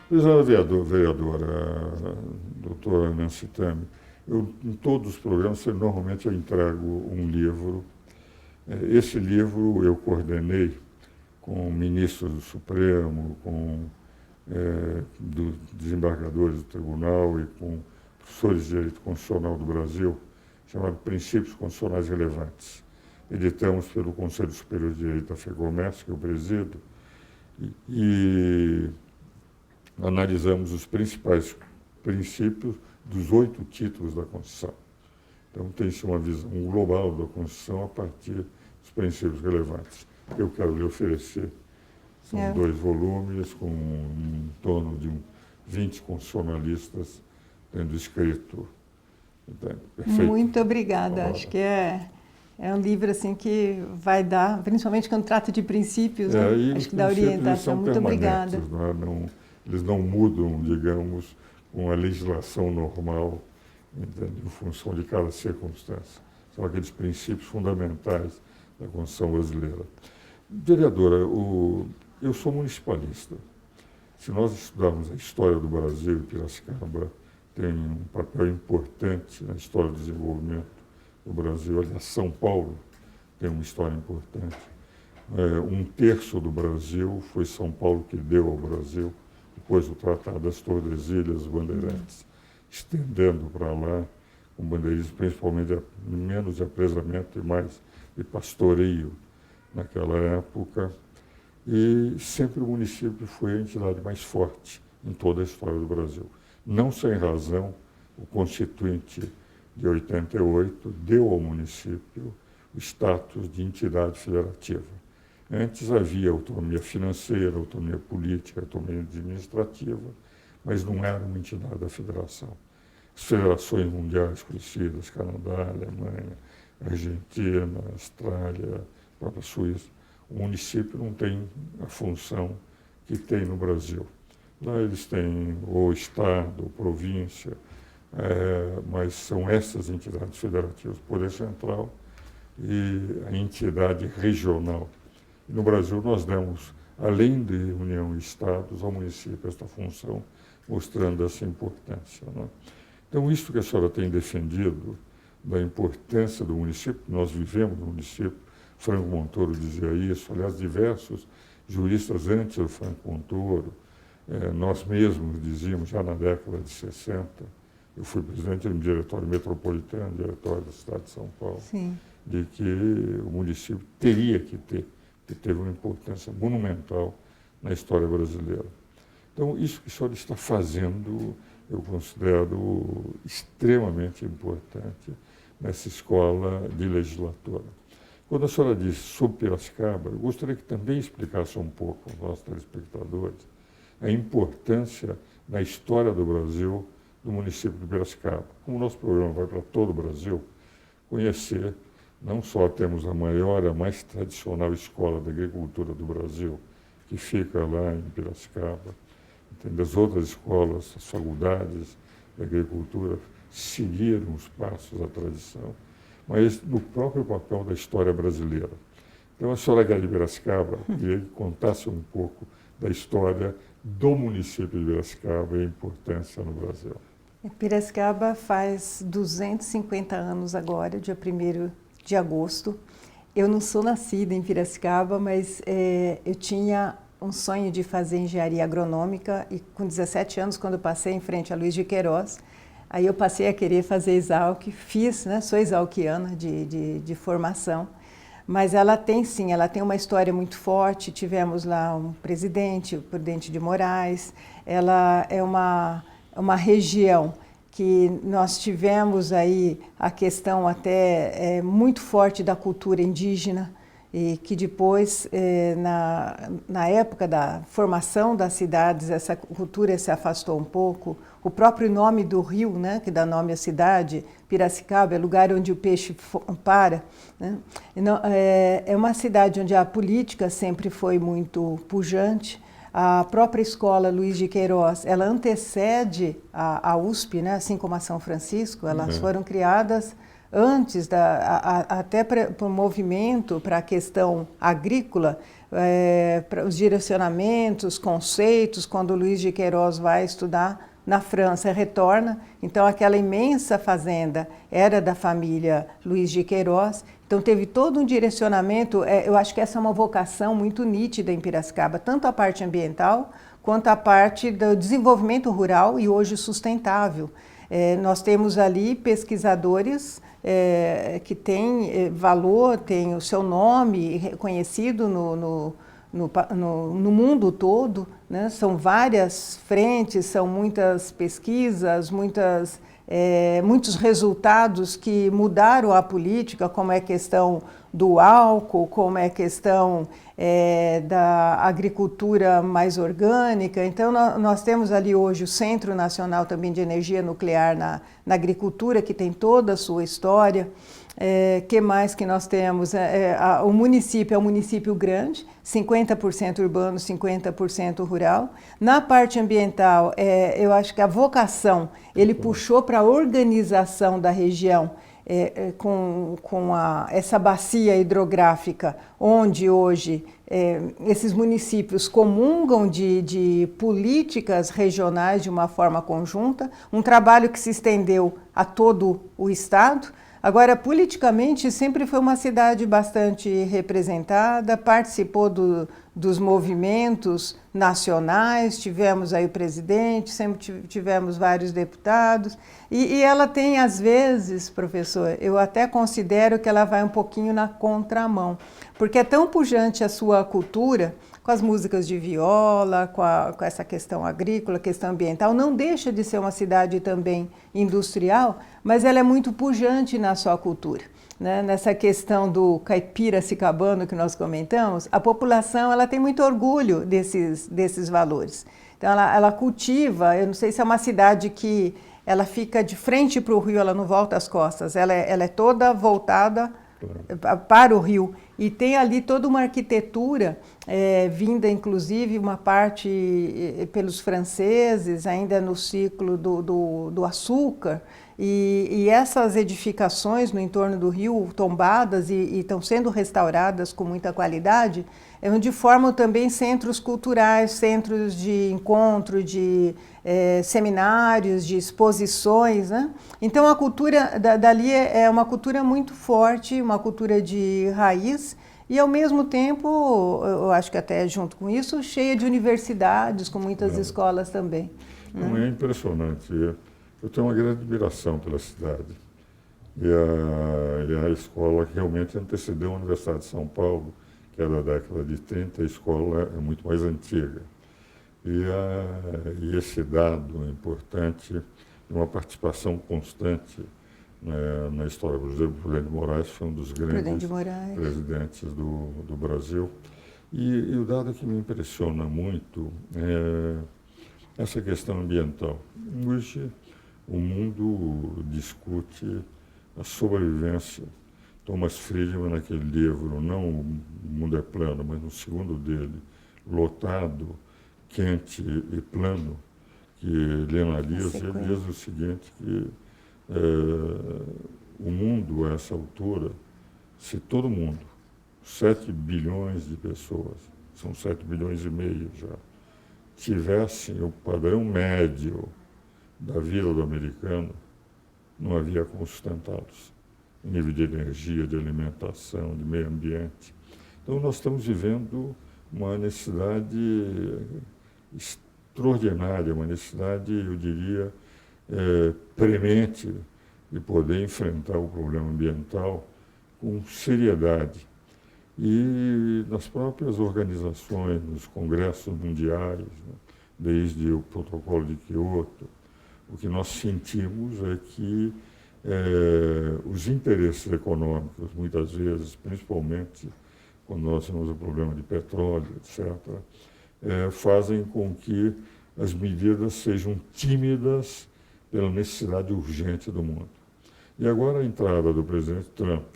Prezada vereadora, doutora Nancy Tami, em todos os programas, normalmente eu entrego um livro. Esse livro eu coordenei com ministros do Supremo, com dos desembargadores do Tribunal e com professores de Direito Constitucional do Brasil, chamado Princípios Constitucionais Relevantes. Editamos pelo Conselho Superior de Direito da FEComércio, que eu presido, e analisamos os principais princípios dos 8 títulos da Constituição. Então, tem-se uma visão global da Constituição a partir dos princípios relevantes. Eu quero lhe oferecer. São 2 volumes com em torno de 20 constitucionalistas tendo escrito. Perfeito. Muito obrigada. Acho que é um livro assim que vai dar, principalmente quando trata de princípios, né? Acho que dá orientação. Muito obrigada. Eles não mudam, digamos, com a legislação normal, entende? Em função de cada circunstância. São aqueles princípios fundamentais da Constituição brasileira. Vereadora, eu sou municipalista. Se nós estudarmos a história do Brasil, Piracicaba tem um papel importante na história do desenvolvimento do Brasil. Aliás, São Paulo tem uma história importante. 1/3 do Brasil foi São Paulo que deu ao Brasil, depois do Tratado das Tordesilhas, Bandeirantes, estendendo para lá, com bandeirismo principalmente menos de apresamento e mais de pastoreio naquela época. E sempre o município foi a entidade mais forte em toda a história do Brasil. Não sem razão, o Constituinte de 88 deu ao município o status de entidade federativa. Antes havia autonomia financeira, autonomia política, autonomia administrativa, mas não era uma entidade da federação. As federações mundiais conhecidas, Canadá, Alemanha, Argentina, Austrália, a própria Suíça, o município não tem a função que tem no Brasil. Lá eles têm o Estado, ou província, mas são essas entidades federativas, o Poder Central e a entidade regional. E no Brasil nós demos, além de União e Estados, ao município esta função, mostrando essa importância, né? Então, isso que a senhora tem defendido, da importância do município, nós vivemos no município, Franco Montoro dizia isso, aliás, diversos juristas antes do Franco Montoro, nós mesmos dizíamos, já na década de 60, eu fui presidente do Diretório Metropolitano, Diretório da cidade de São Paulo, Sim. De que o município teria que ter, que teve uma importância monumental na história brasileira. Então, isso que a senhora está fazendo, eu considero extremamente importante nessa escola de legislatura. Quando a senhora disse sobre Piracicaba, eu gostaria que também explicasse um pouco aos nossos telespectadores a importância na história do Brasil do município de Piracicaba. Como o nosso programa vai para todo o Brasil, conhecer, não só temos a maior, a mais tradicional escola da agricultura do Brasil, que fica lá em Piracicaba, entende? As outras escolas, as faculdades de agricultura seguiram os passos da tradição, mas no próprio papel da história brasileira. Então, a senhora Guedes de Piracicaba, queria que contasse um pouco da história do município de Piracicaba e a importância no Brasil. Piracicaba faz 250 anos agora, dia 1º de agosto. Eu não sou nascida em Piracicaba, mas eu tinha um sonho de fazer engenharia agronômica e com 17 anos, quando eu passei em frente a Luiz de Queiroz, aí eu passei a querer fazer Exalc, fiz, né, sou exalquiana de formação, mas ela tem sim, ela tem uma história muito forte, tivemos lá um presidente, o Prudente de Moraes, ela é uma região que nós tivemos aí a questão até muito forte da cultura indígena, e que depois, na época da formação das cidades, essa cultura se afastou um pouco. O próprio nome do rio, né, que dá nome à cidade, Piracicaba, é lugar onde o peixe para, né? É uma cidade onde a política sempre foi muito pujante. A própria escola Luiz de Queiroz, ela antecede a USP, né, assim como a São Francisco, elas foram criadas antes, até para o movimento, para a questão agrícola, para os direcionamentos, conceitos, quando Luiz de Queiroz vai estudar na França, retorna, então aquela imensa fazenda era da família Luiz de Queiroz, então teve todo um direcionamento, eu acho que essa é uma vocação muito nítida em Piracicaba, tanto a parte ambiental, quanto a parte do desenvolvimento rural e hoje sustentável. Nós temos ali pesquisadores que têm valor, têm o seu nome reconhecido no mundo todo, né? São várias frentes, são muitas pesquisas, muitos resultados que mudaram a política, como é a questão do álcool, como é a questão da agricultura mais orgânica. Então, nós temos ali hoje o Centro Nacional também de Energia Nuclear na agricultura, que tem toda a sua história. Que mais que nós temos? O município é um município grande, 50% urbano, 50% rural. Na parte ambiental, eu acho que a vocação, ele puxou para a organização da região, com essa bacia hidrográfica, onde hoje esses municípios comungam de políticas regionais de uma forma conjunta, um trabalho que se estendeu a todo o estado. Agora, politicamente, sempre foi uma cidade bastante representada, participou dos movimentos nacionais, tivemos aí o presidente, sempre tivemos vários deputados, e ela tem, às vezes, professor, eu até considero que ela vai um pouquinho na contramão, porque é tão pujante a sua cultura, com as músicas de viola, com essa questão agrícola, questão ambiental, não deixa de ser uma cidade também industrial, mas ela é muito pujante na sua cultura. Né? Nessa questão do caipiracicabano que nós comentamos, a população ela tem muito orgulho desses valores. Então ela cultiva, eu não sei se é uma cidade que ela fica de frente para o rio, ela não volta as costas, ela é toda voltada para o rio. E tem ali toda uma arquitetura vinda, inclusive, uma parte pelos franceses, ainda no ciclo do açúcar, e essas edificações no entorno do rio, tombadas e estão sendo restauradas com muita qualidade, onde formam também centros culturais, centros de encontro, de seminários, de exposições, né? Então a cultura dali é uma cultura muito forte, uma cultura de raiz e ao mesmo tempo, eu acho que até junto com isso, cheia de universidades, com muitas escolas também. Não, é impressionante. Eu tenho uma grande admiração pela cidade. E a escola que realmente antecedeu a Universidade de São Paulo, que é da década de 30, a escola é muito mais antiga. E esse dado é importante, de uma participação constante na história. Por exemplo, Prudente de Moraes foi um dos grandes presidentes do Brasil. E o dado que me impressiona muito é essa questão ambiental. Hoje, o mundo discute a sobrevivência. Thomas Friedman, naquele livro, não O Mundo é Plano, mas no segundo dele, Lotado, Quente e Plano, que ele analisa, ele diz o seguinte, que o mundo, a essa altura, se todo mundo, 7 bilhões de pessoas, são 7 bilhões e meio já, tivessem o padrão médio da vida do americano, não havia como sustentá-los, em nível de energia, de alimentação, de meio ambiente. Então, nós estamos vivendo uma necessidade extraordinária, uma necessidade, eu diria, premente de poder enfrentar o problema ambiental com seriedade. E nas próprias organizações, nos congressos mundiais, né, desde o Protocolo de Quioto, o que nós sentimos é que os interesses econômicos, muitas vezes, principalmente quando nós temos o problema de petróleo, etc., fazem com que as medidas sejam tímidas pela necessidade urgente do mundo. E agora a entrada do presidente Trump,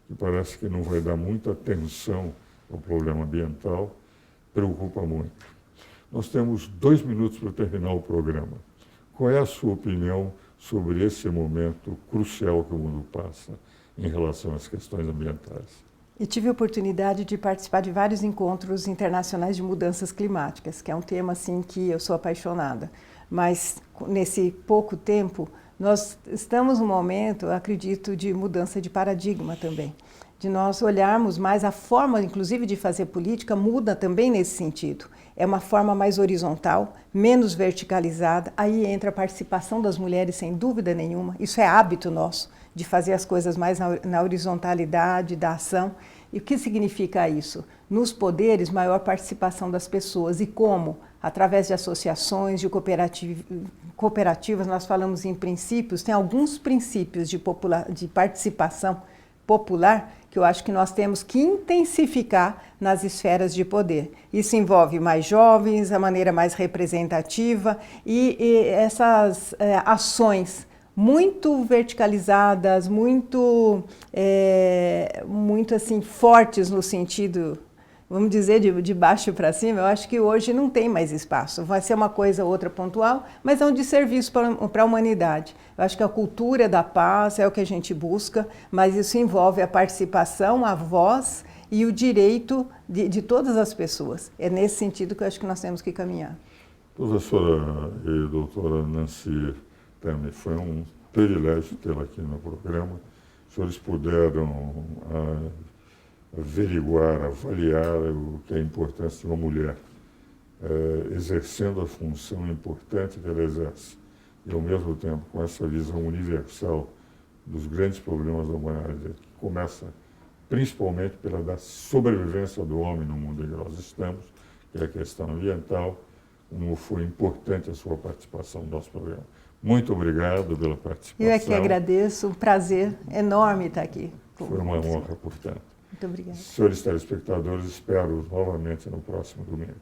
que parece que não vai dar muita atenção ao problema ambiental, preocupa muito. Nós temos 2 minutos para terminar o programa. Qual é a sua opinião sobre esse momento crucial que o mundo passa em relação às questões ambientais. E tive a oportunidade de participar de vários encontros internacionais de mudanças climáticas, que é um tema assim que eu sou apaixonada. Mas nesse pouco tempo, nós estamos num momento, acredito, de mudança de paradigma também. De nós olharmos mais a forma, inclusive, de fazer política muda também nesse sentido. É uma forma mais horizontal, menos verticalizada. Aí entra a participação das mulheres, sem dúvida nenhuma. Isso é hábito nosso, de fazer as coisas mais na horizontalidade da ação. E o que significa isso? Nos poderes, maior participação das pessoas. E como? Através de associações, de cooperativas, nós falamos em princípios, tem alguns princípios de participação popular que eu acho que nós temos que intensificar nas esferas de poder. Isso envolve mais jovens, a maneira mais representativa e essas ações muito verticalizadas, muito assim, fortes no sentido, vamos dizer, de baixo para cima. Eu acho que hoje não tem mais espaço. Vai ser uma coisa ou outra pontual, mas é um desserviço para a humanidade. Eu acho que a cultura da paz é o que a gente busca, mas isso envolve a participação, a voz e o direito de todas as pessoas. É nesse sentido que eu acho que nós temos que caminhar. Professora e doutora Nancy Temme, foi um privilégio tê-la aqui no programa. Os senhores puderam averiguar, avaliar o que é a importância de uma mulher exercendo a função importante que ela exerce e, ao mesmo tempo, com essa visão universal dos grandes problemas da humanidade, que começa principalmente pela da sobrevivência do homem no mundo em que nós estamos, que é a questão ambiental. Como foi importante a sua participação no nosso programa. Muito obrigado pela participação. Eu é que agradeço, um prazer enorme estar aqui. Foi uma honra, portanto. Muito obrigada. Senhores telespectadores, espero novamente no próximo domingo.